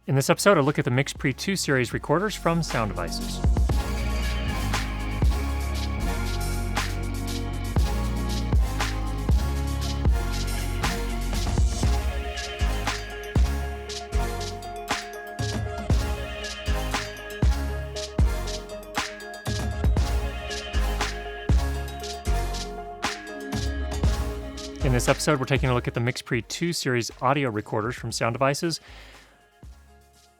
In this episode, I look at the MixPre II series recorders from Sound Devices. In this episode, we're taking a look at the MixPre II series audio recorders from Sound Devices.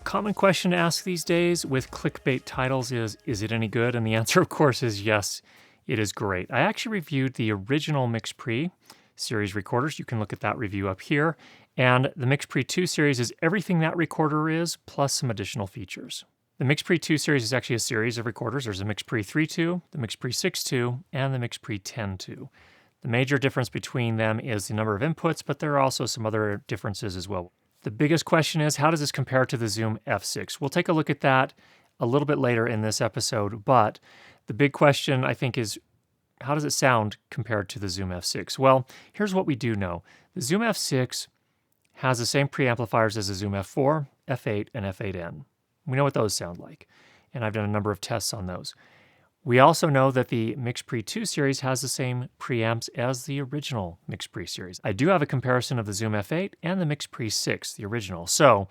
Common question to ask these days with clickbait titles is it any good? And the answer, of course, is yes, it is great. I actually reviewed the original MixPre series recorders. You can look at that review up here. And the MixPre II series is everything that recorder is, plus some additional features. The MixPre II series is actually a series of recorders. There's a MixPre-3 II, the MixPre-6 II, and the MixPre-10 II. The major difference between them is the number of inputs, but there are also some other differences as well. The biggest question is, how does this compare to the Zoom F6? We'll take a look at that a little bit later in this episode, but the big question, I think, is how does it sound compared to the Zoom F6? Well, here's what we do know. The Zoom F6 has the same preamplifiers as the Zoom F4, F8, and F8N. We know what those sound like, and I've done a number of tests on those. We also know that the MixPre II series has the same preamps as the original MixPre series. I do have a comparison of the Zoom F8 and the MixPre-6, the original. So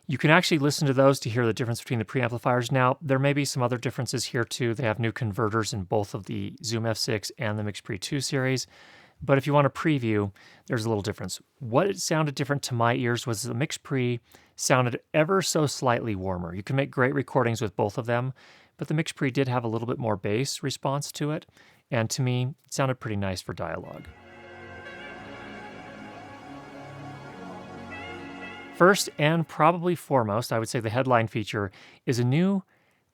you can actually listen to those to hear the difference between the preamplifiers. Now, there may be some other differences here too. They have new converters in both of the Zoom F6 and the MixPre II series. But if you want a preview, there's a little difference. What sounded different to my ears was the MixPre sounded ever so slightly warmer. You can make great recordings with both of them, but the MixPre did have a little bit more bass response to it, and to me, it sounded pretty nice for dialogue. First, and probably foremost, I would say the headline feature is a new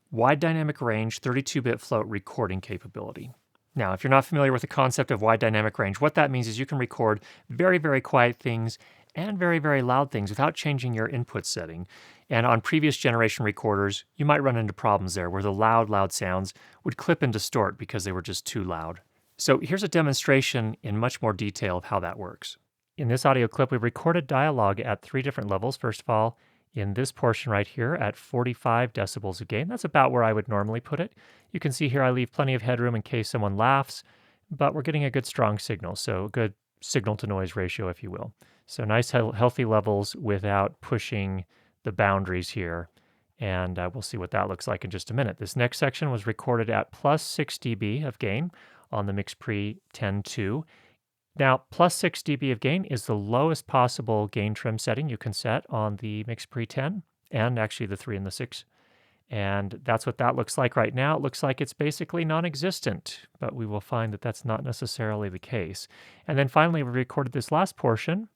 wide dynamic range 32-bit float recording capability. Now, if you're not familiar with the concept of wide dynamic range, what that means is you can record very, very quiet things and very, very loud things without changing your input setting. And on previous generation recorders, you might run into problems there where the loud sounds would clip and distort because they were just too loud. So here's a demonstration in much more detail of how that works. In this audio clip, we recorded dialogue at 3 different levels. First of all, in this portion right here at 45 decibels of gain. That's about where I would normally put it. You can see here I leave plenty of headroom in case someone laughs, but we're getting a good strong signal, so a good signal-to-noise ratio, if you will. So nice, healthy levels without pushing the boundaries here, and we'll see what that looks like in just a minute. This next section was recorded at plus 6 dB of gain on the MixPre-10 II. Now, plus 6 dB of gain is the lowest possible gain trim setting you can set on the MixPre-10 and actually the 3 and the 6. And that's what that looks like right now. It looks like it's basically non-existent, but we will find that that's not necessarily the case. And then finally, we recorded this last portion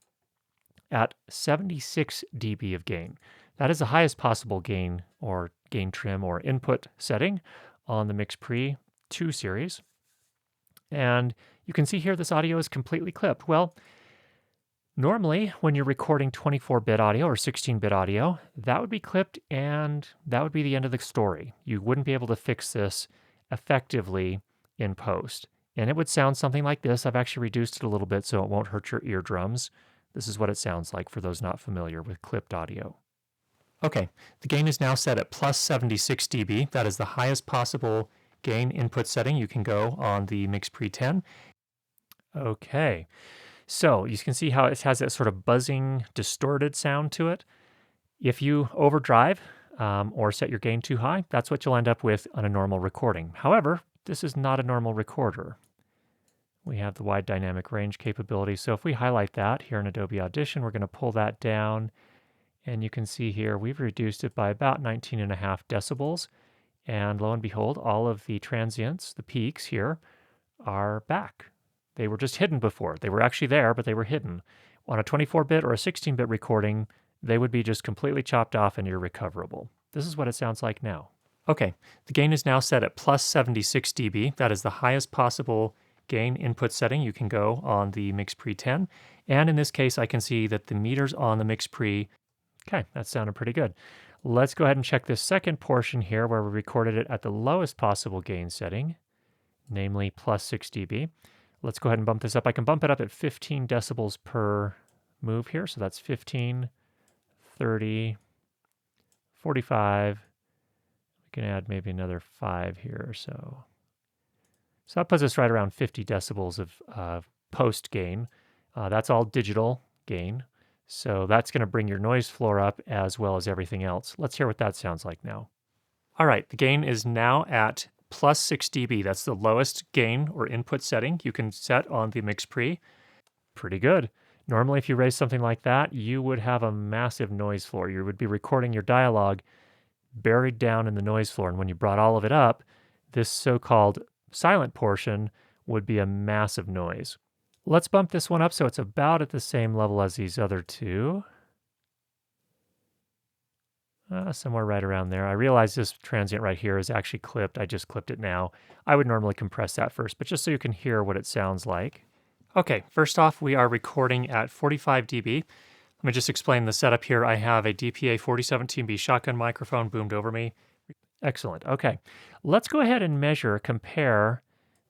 at 76 dB of gain. That is the highest possible gain or gain trim or input setting on the MixPre II series. And you can see here this audio is completely clipped. Well, normally when you're recording 24-bit audio or 16-bit audio, that would be clipped and that would be the end of the story. You wouldn't be able to fix this effectively in post. And it would sound something like this. I've actually reduced it a little bit so it won't hurt your eardrums. This is what it sounds like for those not familiar with clipped audio. Okay, the gain is now set at plus 76 dB. That is the highest possible gain input setting you can go on the MixPre-10. Okay, so you can see how it has that sort of buzzing, distorted sound to it. If you overdrive or set your gain too high, that's what you'll end up with on a normal recording. However, this is not a normal recorder. We have the wide dynamic range capability. So if we highlight that here in Adobe Audition, we're going to pull that down. And you can see here, we've reduced it by about 19.5 decibels. And lo and behold, all of the transients, the peaks here, are back. They were just hidden before. They were actually there, but they were hidden. On a 24-bit or a 16-bit recording, they would be just completely chopped off and irrecoverable. This is what it sounds like now. Okay, the gain is now set at plus 76 dB. That is the highest possible gain input setting you can go on the MixPre-10. And in this case, I can see that the meters on the MixPre, okay, that sounded pretty good. Let's go ahead and check this second portion here where we recorded it at the lowest possible gain setting, namely plus 6 dB. Let's go ahead and bump this up. I can bump it up at 15 decibels per move here. So that's 15, 30, 45. We can add maybe another 5 here or so. So that puts us right around 50 decibels of post gain. That's all digital gain. So that's going to bring your noise floor up as well as everything else. Let's hear what that sounds like now. All right, the gain is now at plus 6 dB. That's the lowest gain or input setting you can set on the MixPre. Pretty good. Normally, if you raise something like that, you would have a massive noise floor. You would be recording your dialogue buried down in the noise floor. And when you brought all of it up, this so-called silent portion would be a massive noise. Let's bump this one up so it's about at the same level as these other two. Somewhere right around there. I realize this transient right here is actually clipped. I just clipped it now. I would normally compress that first, but just so you can hear what it sounds like. Okay, first off, we are recording at 45 dB. Let me just explain the setup here. I have a DPA 4017B shotgun microphone boomed over me. Excellent. Okay, let's go ahead and compare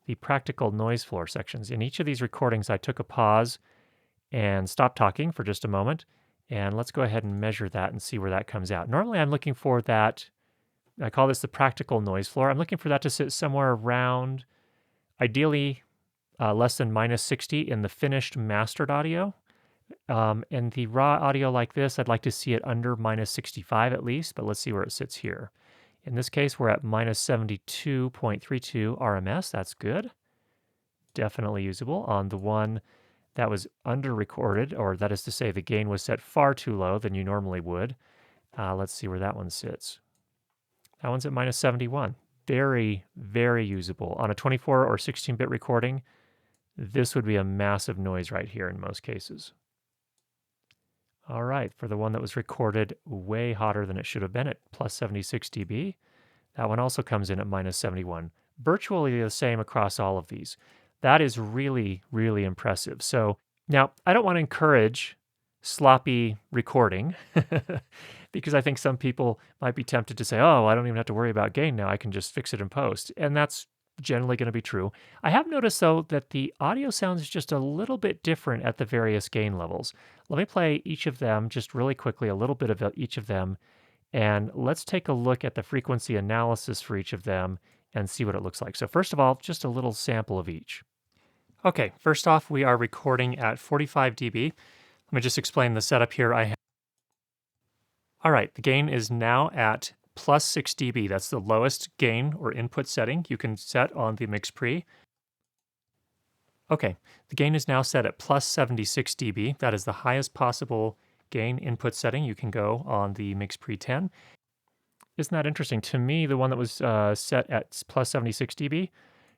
the practical noise floor sections. In each of these recordings, I took a pause and stopped talking for just a moment. And let's go ahead and measure that and see where that comes out. Normally, I'm looking for that, I call this the practical noise floor. I'm looking for that to sit somewhere around, ideally, less than minus 60 in the finished mastered audio. In the raw audio like this, I'd like to see it under minus 65 at least, but let's see where it sits here. In this case, we're at minus 72.32 RMS. That's good. Definitely usable. On the one that was under-recorded, or that is to say the gain was set far too low than you normally would. Let's see where that one sits. That one's at minus 71. Very, very usable. On a 24 or 16-bit recording, this would be a massive noise right here in most cases. All right, for the one that was recorded way hotter than it should have been at plus 76 dB, that one also comes in at minus 71. Virtually the same across all of these. That is really, really impressive. So now I don't want to encourage sloppy recording because I think some people might be tempted to say, oh, I don't even have to worry about gain now. I can just fix it in post. And that's generally going to be true. I have noticed, though, that the audio sounds just a little bit different at the various gain levels. Let me play each of them just really quickly, a little bit of each of them. And let's take a look at the frequency analysis for each of them and see what it looks like. So first of all, just a little sample of each. Okay, first off, we are recording at 45 dB. Let me just explain the setup here. All right, the gain is now at plus 6 dB. That's the lowest gain or input setting you can set on the MixPre. Okay, the gain is now set at plus 76 dB. That is the highest possible gain input setting you can go on the MixPre-10. Isn't that interesting? To me, the one that was set at plus 76 dB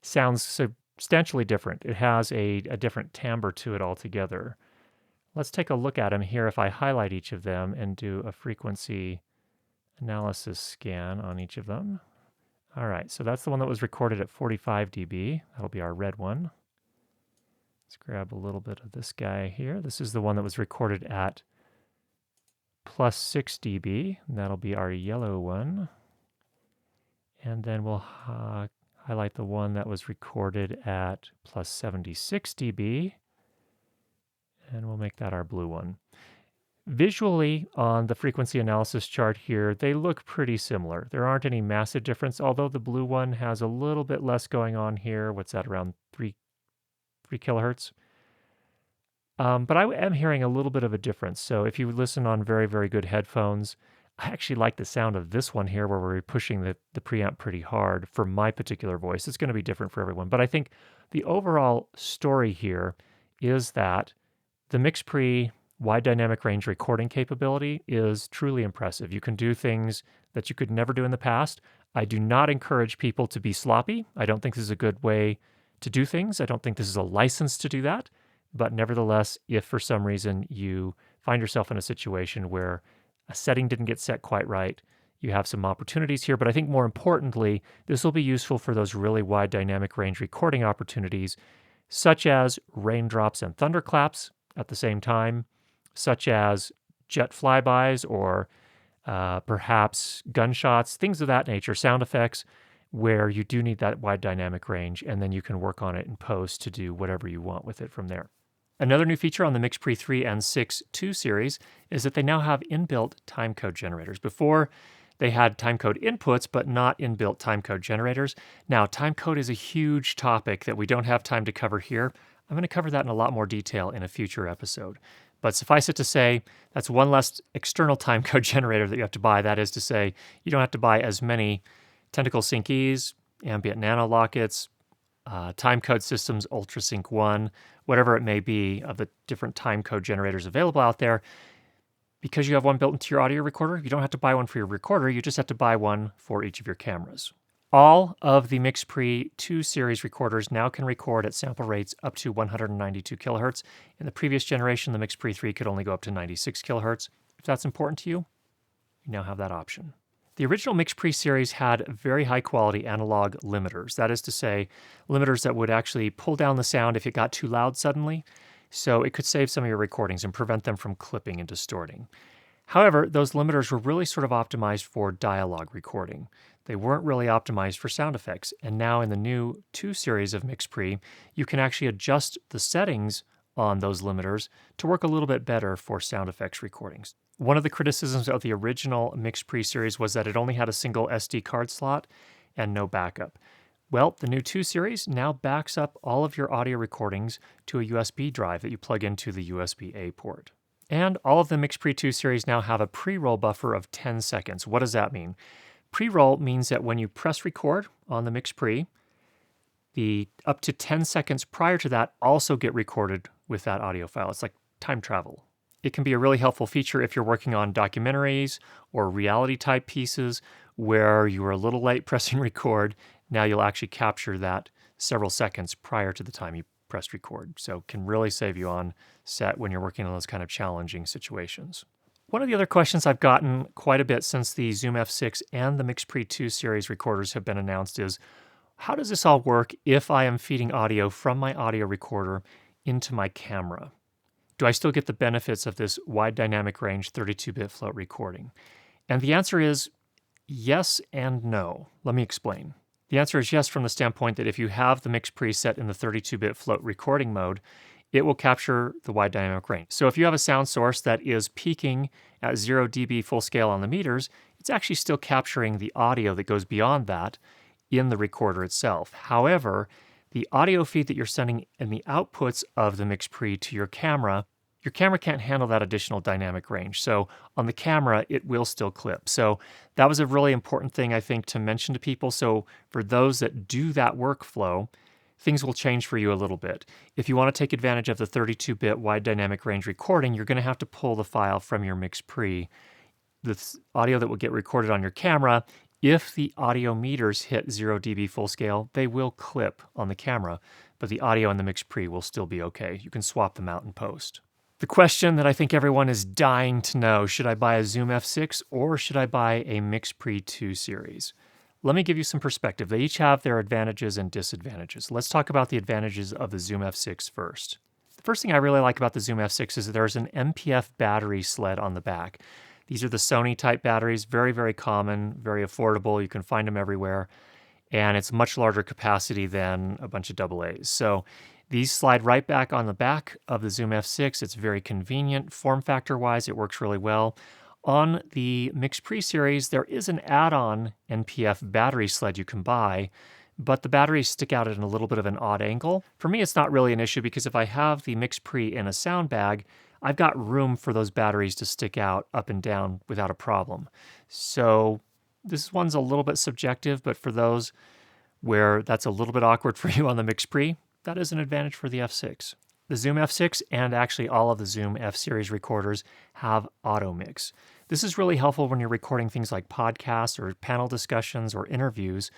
sounds substantially different. It has a different timbre to it altogether. Let's take a look at them here if I highlight each of them and do a frequency analysis scan on each of them. All right, so that's the one that was recorded at 45 dB. That'll be our red one. Let's grab a little bit of this guy here. This is the one that was recorded at plus 6 dB, and that'll be our yellow one. And then we'll highlight the one that was recorded at plus 76 dB, and we'll make that our blue one. Visually, on the frequency analysis chart here, they look pretty similar. There aren't any massive difference, although the blue one has a little bit less going on here. What's that, around 3 kilohertz? But I am hearing a little bit of a difference. So if you listen on very, very good headphones, I actually like the sound of this one here where we're pushing the preamp pretty hard for my particular voice. It's going to be different for everyone. But I think the overall story here is that the MixPre wide dynamic range recording capability is truly impressive. You can do things that you could never do in the past. I do not encourage people to be sloppy. I don't think this is a good way to do things. I don't think this is a license to do that. But nevertheless, if for some reason you find yourself in a situation where a setting didn't get set quite right, you have some opportunities here. But I think more importantly, this will be useful for those really wide dynamic range recording opportunities, such as raindrops and thunderclaps at the same time, such as jet flybys or perhaps gunshots, things of that nature, sound effects, where you do need that wide dynamic range, and then you can work on it in post to do whatever you want with it from there. Another new feature on the MixPre 3 and 6 II series is that they now have inbuilt timecode generators. Before, They had timecode inputs, but not inbuilt timecode generators. Now, timecode is a huge topic that we don't have time to cover here. I'm going to cover that in a lot more detail in a future episode. But suffice it to say, that's one less external timecode generator that you have to buy. That is to say, you don't have to buy as many Tentacle Sync E's, Ambient Nano Lockets, timecode systems, UltraSync 1, whatever it may be of the different timecode generators available out there. Because you have one built into your audio recorder, you don't have to buy one for your recorder, you just have to buy one for each of your cameras. All of the MixPre II series recorders now can record at sample rates up to 192 kilohertz. In the previous generation, the MixPre 3 could only go up to 96 kilohertz. If that's important to you, you now have that option. The original MixPre series had very high quality analog limiters. That is to say, limiters that would actually pull down the sound if it got too loud suddenly, so it could save some of your recordings and prevent them from clipping and distorting. However, those limiters were really sort of optimized for dialogue recording. They weren't really optimized for sound effects, and now in the new 2 series of MixPre, you can actually adjust the settings on those limiters to work a little bit better for sound effects recordings. One of the criticisms of the original MixPre series was that it only had a single SD card slot and no backup. Well, the new 2 series now backs up all of your audio recordings to a USB drive that you plug into the USB-A port. And all of the MixPre 2 series now have a pre-roll buffer of 10 seconds. What does that mean? Pre-roll means that when you press record on the MixPre, the up to 10 seconds prior to that also get recorded with that audio file. It's like time travel. It can be a really helpful feature if you're working on documentaries or reality type pieces where you were a little late pressing record. Now you'll actually capture that several seconds prior to the time you pressed record. So it can really save you on set when you're working on those kind of challenging situations. One of the other questions I've gotten quite a bit since the Zoom F6 and the MixPre 2 series recorders have been announced is, how does this all work if I am feeding audio from my audio recorder into my camera? Do I still get the benefits of this wide dynamic range 32-bit float recording? And the answer is yes and no. Let me explain. The answer is yes from the standpoint that if you have the MixPre set in the 32-bit float recording mode, it will capture the wide dynamic range. So if you have a sound source that is peaking at 0 dB full scale on the meters, it's actually still capturing the audio that goes beyond that in the recorder itself. However, the audio feed that you're sending in the outputs of the MixPre to your camera can't handle that additional dynamic range. So on the camera, it will still clip. So that was a really important thing, I think, to mention to people. So for those that do that workflow, things will change for you a little bit. If you want to take advantage of the 32-bit wide dynamic range recording, you're going to have to pull the file from your MixPre. The audio that will get recorded on your camera, if the audio meters hit 0 dB full scale, they will clip on the camera, but the audio in the MixPre will still be okay. You can swap them out in post. The question that I think everyone is dying to know, should I buy a Zoom F6 or should I buy a MixPre 2 series? Let me give you some perspective. They each have their advantages and disadvantages. Let's talk about the advantages of the Zoom F6 first. The first thing I really like about the Zoom F6 is that there's an MPF battery sled on the back. These are the Sony type batteries, very, very common, very affordable. You can find them everywhere. And it's much larger capacity than a bunch of AA's. So these slide right back on the back of the Zoom F6. It's very convenient. Form factor wise, it works really well. On the MixPre series, there is an add-on NPF battery sled you can buy, but the batteries stick out at a little bit of an odd angle. For me, it's not really an issue because if I have the MixPre in a sound bag, I've got room for those batteries to stick out up and down without a problem. So this one's a little bit subjective, but for those where that's a little bit awkward for you on the MixPre, that is an advantage for the F6. The Zoom F6 and actually all of the Zoom F-series recorders have auto mix. This is really helpful when you're recording things like podcasts or panel discussions or interviews.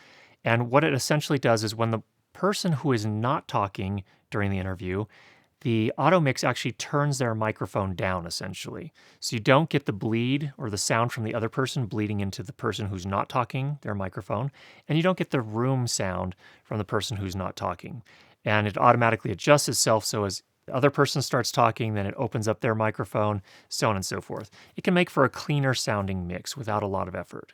And what it essentially does is when the person who is not talking during the interview, the auto mix actually turns their microphone down essentially. So you don't get the bleed or the sound from the other person bleeding into the person who's not talking, their microphone, and you don't get the room sound from the person who's not talking. And it automatically adjusts itself so as the other person starts talking, then it opens up their microphone, so on and so forth. It can make for a cleaner sounding mix without a lot of effort.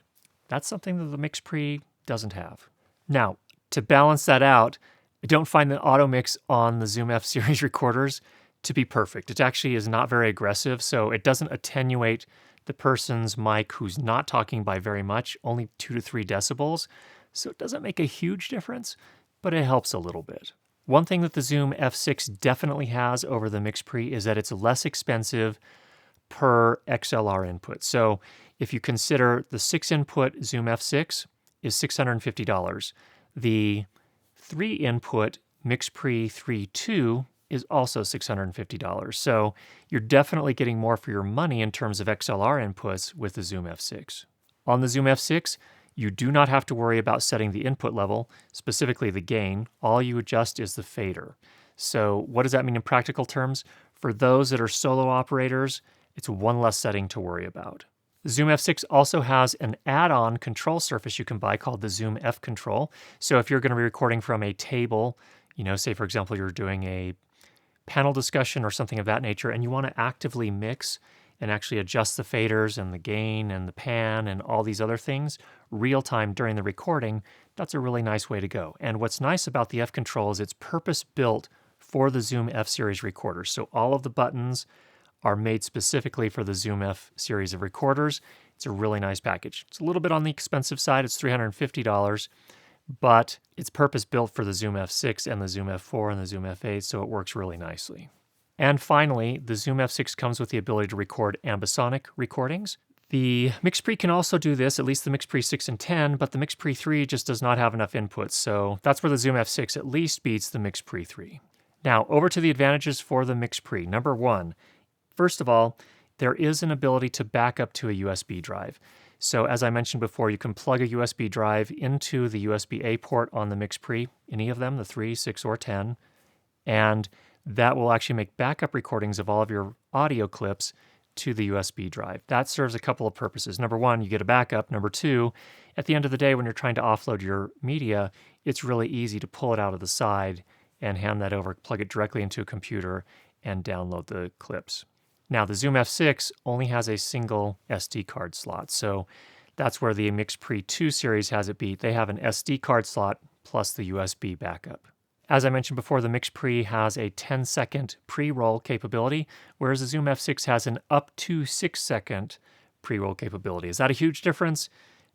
That's something that the MixPre doesn't have. Now, to balance that out, I don't find the auto mix on the Zoom F-series recorders to be perfect. It actually is not very aggressive, so it doesn't attenuate the person's mic who's not talking by very much, only 2 to 3 decibels. So it doesn't make a huge difference, but it helps a little bit. One thing that the Zoom F6 definitely has over the MixPre is that it's less expensive per XLR input. So if you consider the 6-input Zoom F6 is $650. The 3-input MixPre-3 II is also $650. So you're definitely getting more for your money in terms of XLR inputs with the Zoom F6. On the Zoom F6, you do not have to worry about setting the input level, specifically the gain. All you adjust is the fader. So what does that mean in practical terms? For those that are solo operators, it's one less setting to worry about. The Zoom F6 also has an add-on control surface you can buy called the Zoom F Control. So if you're going to be recording from a table, say for example you're doing a panel discussion or something of that nature, and you want to actively mix and actually adjust the faders and the gain and the pan and all these other things real time during the recording, that's a really nice way to go. And what's nice about the F Control is it's purpose-built for the Zoom F series recorders. So all of the buttons are made specifically for the Zoom F series of recorders. It's a really nice package. It's a little bit on the expensive side. It's $350, but it's purpose-built for the Zoom F6 and the Zoom F4 and the Zoom F8, so it works really nicely. And finally, the Zoom F6 comes with the ability to record ambisonic recordings. The MixPre can also do this, at least the MixPre 6 and 10, but the MixPre 3 just does not have enough inputs, so that's where the Zoom F6 at least beats the MixPre 3. Now, over to the advantages for the MixPre. Number one, first of all, there is an ability to back up to a USB drive. So as I mentioned before, you can plug a USB drive into the USB-A port on the MixPre, any of them, the 3, 6, or 10, and that will actually make backup recordings of all of your audio clips to the USB drive. That serves a couple of purposes. Number one, you get a backup. Number two, at the end of the day, when you're trying to offload your media, it's really easy to pull it out of the side and hand that over, plug it directly into a computer, and download the clips. Now, the Zoom F6 only has a single SD card slot, so that's where the MixPre II series has it beat. They have an SD card slot plus the USB backup. As I mentioned before, the MixPre has a 10-second pre-roll capability, whereas the Zoom F6 has an up to 6-second pre-roll capability. Is that a huge difference?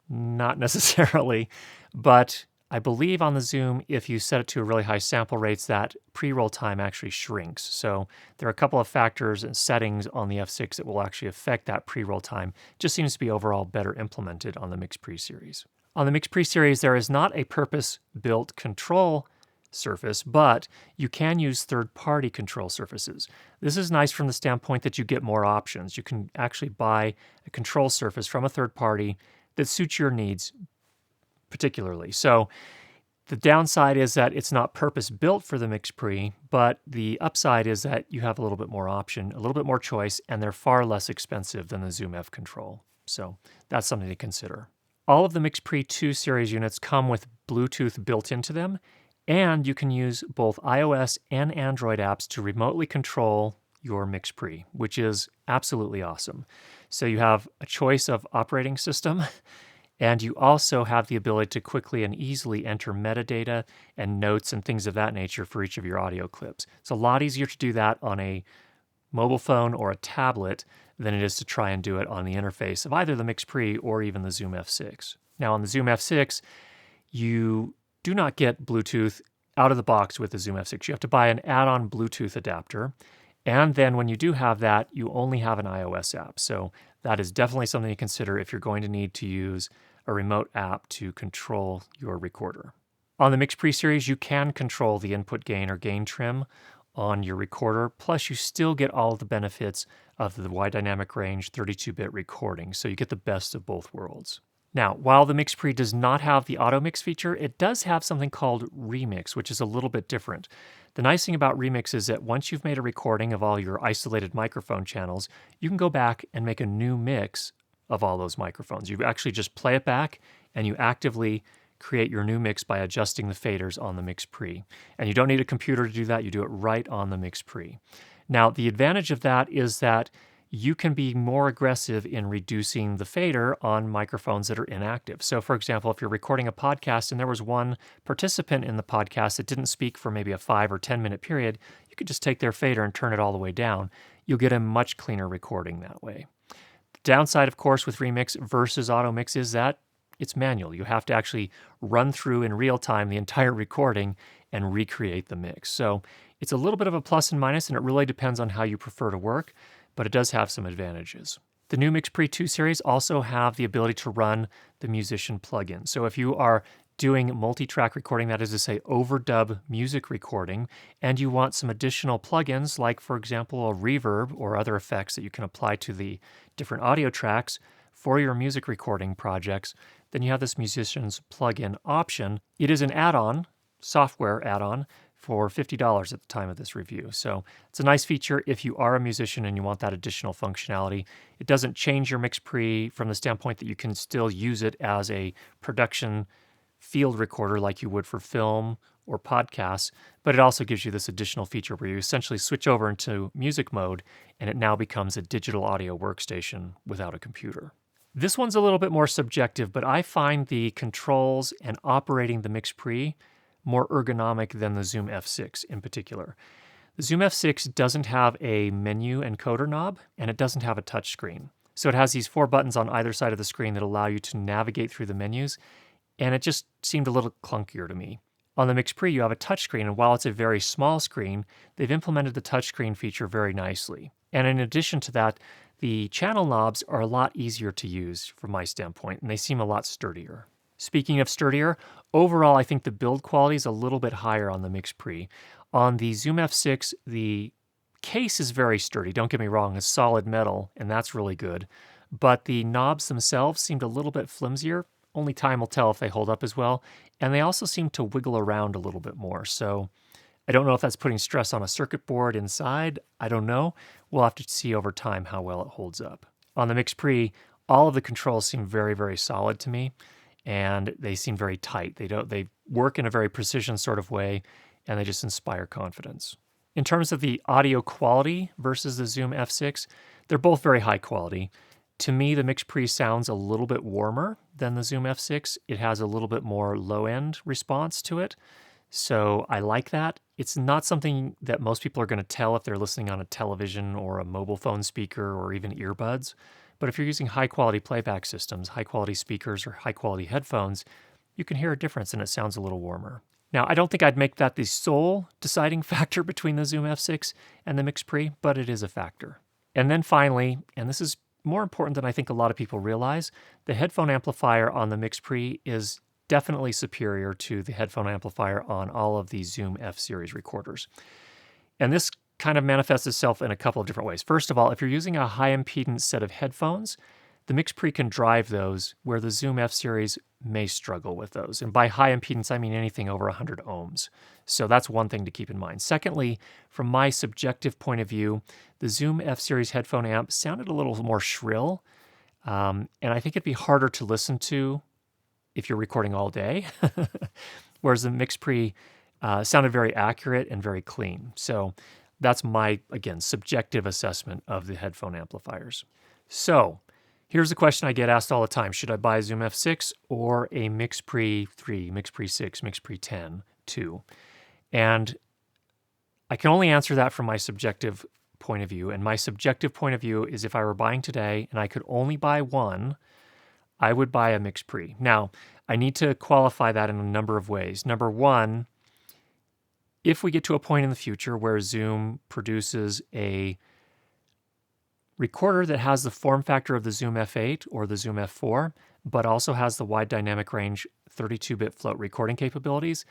Not necessarily, but I believe on the Zoom, if you set it to a really high sample rates, that pre-roll time actually shrinks. So there are a couple of factors and settings on the F6 that will actually affect that pre-roll time. It just seems to be overall better implemented on the MixPre series. On the MixPre series, there is not a purpose-built control surface, but you can use third-party control surfaces. This is nice from the standpoint that you get more options. You can actually buy a control surface from a third party that suits your needs particularly. So the downside is that it's not purpose-built for the MixPre, but the upside is that you have a little bit more option, a little bit more choice, and they're far less expensive than the Zoom F Control. So that's something to consider. All of the MixPre 2 series units come with Bluetooth built into them, and you can use both iOS and Android apps to remotely control your MixPre, which is absolutely awesome. So you have a choice of operating system, and you also have the ability to quickly and easily enter metadata and notes and things of that nature for each of your audio clips. It's a lot easier to do that on a mobile phone or a tablet than it is to try and do it on the interface of either the MixPre or even the Zoom F6. Now on the Zoom F6, you do not get Bluetooth out of the box with the Zoom F6. You have to buy an add-on Bluetooth adapter. And then when you do have that, you only have an iOS app. So that is definitely something to consider if you're going to need to use a remote app to control your recorder. On the MixPre series, you can control the input gain or gain trim on your recorder, plus you still get all of the benefits of the wide dynamic range 32-bit recording, so you get the best of both worlds. Now, while the MixPre does not have the auto mix feature, it does have something called remix, which is a little bit different. The nice thing about remix is that once you've made a recording of all your isolated microphone channels, you can go back and make a new mix of all those microphones. You actually just play it back and you actively create your new mix by adjusting the faders on the MixPre. And you don't need a computer to do that, you do it right on the MixPre. Now, the advantage of that is that you can be more aggressive in reducing the fader on microphones that are inactive. So for example, if you're recording a podcast and there was one participant in the podcast that didn't speak for maybe a 5 or 10 minute period, you could just take their fader and turn it all the way down. You'll get a much cleaner recording that way. The Downside, of course, with Remix versus Auto Mix is that it's manual. You have to actually run through in real time the entire recording and recreate the mix. So it's a little bit of a plus and minus, and it really depends on how you prefer to work, but it does have some advantages. The new MixPre II series also have the ability to run the musician plugin. So if you are doing multi-track recording, that is to say overdub music recording, and you want some additional plugins like, for example, a reverb or other effects that you can apply to the different audio tracks for your music recording projects, then you have this musician's plugin option. It is an add-on, software add-on, for $50 at the time of this review. So it's a nice feature if you are a musician and you want that additional functionality. It doesn't change your MixPre from the standpoint that you can still use it as a production field recorder like you would for film or podcasts, but it also gives you this additional feature where you essentially switch over into music mode and it now becomes a digital audio workstation without a computer. This one's a little bit more subjective, but I find the controls and operating the MixPre more ergonomic than the Zoom F6 in particular. The Zoom F6 doesn't have a menu encoder knob, and it doesn't have a touch screen. So it has these 4 buttons on either side of the screen that allow you to navigate through the menus, and it just seemed a little clunkier to me. On the MixPre, you have a touch screen, and while it's a very small screen, they've implemented the touchscreen feature very nicely. And in addition to that, the channel knobs are a lot easier to use from my standpoint, and they seem a lot sturdier. Speaking of sturdier, overall I think the build quality is a little bit higher on the MixPre. On the Zoom F6, the case is very sturdy, don't get me wrong, it's solid metal, and that's really good. But the knobs themselves seemed a little bit flimsier. Only time will tell if they hold up as well. And they also seem to wiggle around a little bit more. So I don't know if that's putting stress on a circuit board inside. I don't know. We'll have to see over time how well it holds up. On the MixPre, all of the controls seem very, very solid to me. And they seem very tight. They work in a very precision sort of way, and they just inspire confidence. In terms of the audio quality versus the Zoom F6, they're both very high quality. To me, the MixPre sounds a little bit warmer than the Zoom F6. It has a little bit more low-end response to it, so I like that. It's not something that most people are going to tell if they're listening on a television or a mobile phone speaker or even earbuds. But if you're using high-quality playback systems, high-quality speakers, or high-quality headphones, you can hear a difference and it sounds a little warmer. Now, I don't think I'd make that the sole deciding factor between the Zoom F6 and the MixPre, but it is a factor. And then finally, and this is more important than I think a lot of people realize, the headphone amplifier on the MixPre is definitely superior to the headphone amplifier on all of the Zoom F-series recorders. And this kind of manifests itself in a couple of different ways. First of all, if you're using a high impedance set of headphones, the MixPre can drive those where the Zoom F-series may struggle with those. And by high impedance, I mean anything over 100 ohms. So that's one thing to keep in mind. Secondly, from my subjective point of view, the Zoom F-series headphone amp sounded a little more shrill, and I think it'd be harder to listen to if you're recording all day, whereas the MixPre sounded very accurate and very clean. So that's my, again, subjective assessment of the headphone amplifiers. So here's a question I get asked all the time. Should I buy a Zoom F6 or a MixPre-3, MixPre-6, MixPre-10 II? And I can only answer that from my subjective point of view. And my subjective point of view is if I were buying today and I could only buy one, I would buy a MixPre. Now, I need to qualify that in a number of ways. Number one, if we get to a point in the future where Zoom produces a recorder that has the form factor of the Zoom F8 or the Zoom F4, but also has the wide dynamic range 32-bit float recording capabilities,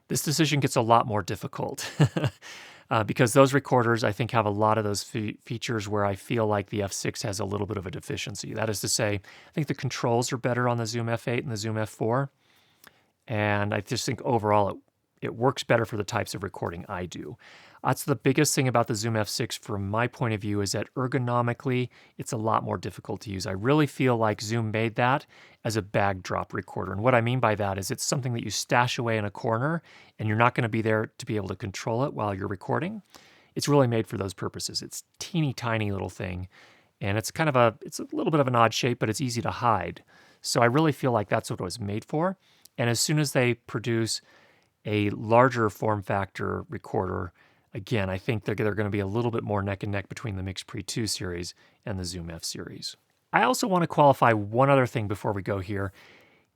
this decision gets a lot more difficult because those recorders, I think, have a lot of those features where I feel like the F6 has a little bit of a deficiency. That is to say, I think the controls are better on the Zoom F8 and the Zoom F4, and I just think overall it works better for the types of recording I do. That's the biggest thing about the Zoom F6 from my point of view, is that ergonomically, it's a lot more difficult to use. I really feel like Zoom made that as a bag drop recorder. And what I mean by that is it's something that you stash away in a corner and you're not going to be there to be able to control it while you're recording. It's really made for those purposes. It's teeny tiny little thing. And it's it's a little bit of an odd shape, but it's easy to hide. So I really feel like that's what it was made for. And as soon as they produce a larger form factor recorder, again, I think they're going to be a little bit more neck and neck between the MixPre II series and the Zoom F series. I also want to qualify one other thing before we go here.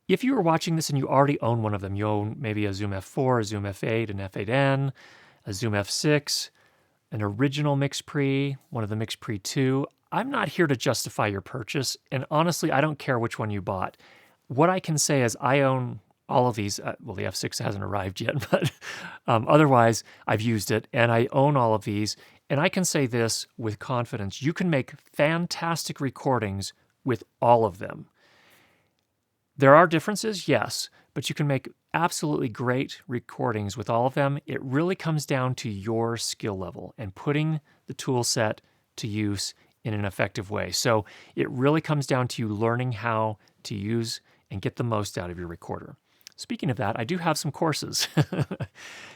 If you are watching this and you already own one of them, you own maybe a Zoom F4, a Zoom F8, an F8N, a Zoom F6, an original MixPre, one of the MixPre II, I'm not here to justify your purchase, and honestly, I don't care which one you bought. What I can say is I own all of these. Well, the F6 hasn't arrived yet, but otherwise, I've used it, and I own all of these, and I can say this with confidence. You can make fantastic recordings with all of them. There are differences, yes, but you can make absolutely great recordings with all of them. It really comes down to your skill level and putting the tool set to use in an effective way. So it really comes down to you learning how to use and get the most out of your recorder. Speaking of that, I do have some courses.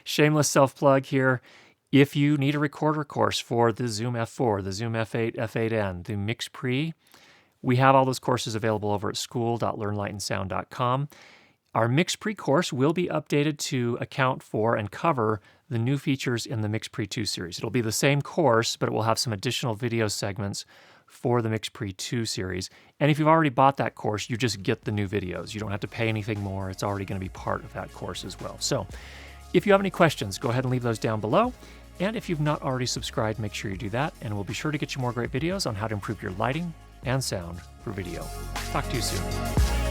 Shameless self-plug here. If you need a recorder course for the Zoom F4, the Zoom F8, F8N, the MixPre, we have all those courses available over at school.learnlightandsound.com. Our MixPre course will be updated to account for and cover the new features in the MixPre II series. It'll be the same course, but it will have some additional video segments for the MixPre II series. And if you've already bought that course, you just get the new videos. You don't have to pay anything more. It's already going to be part of that course as well. So if you have any questions, go ahead and leave those down below. And if you've not already subscribed, make sure you do that. And we'll be sure to get you more great videos on how to improve your lighting and sound for video. Talk to you soon.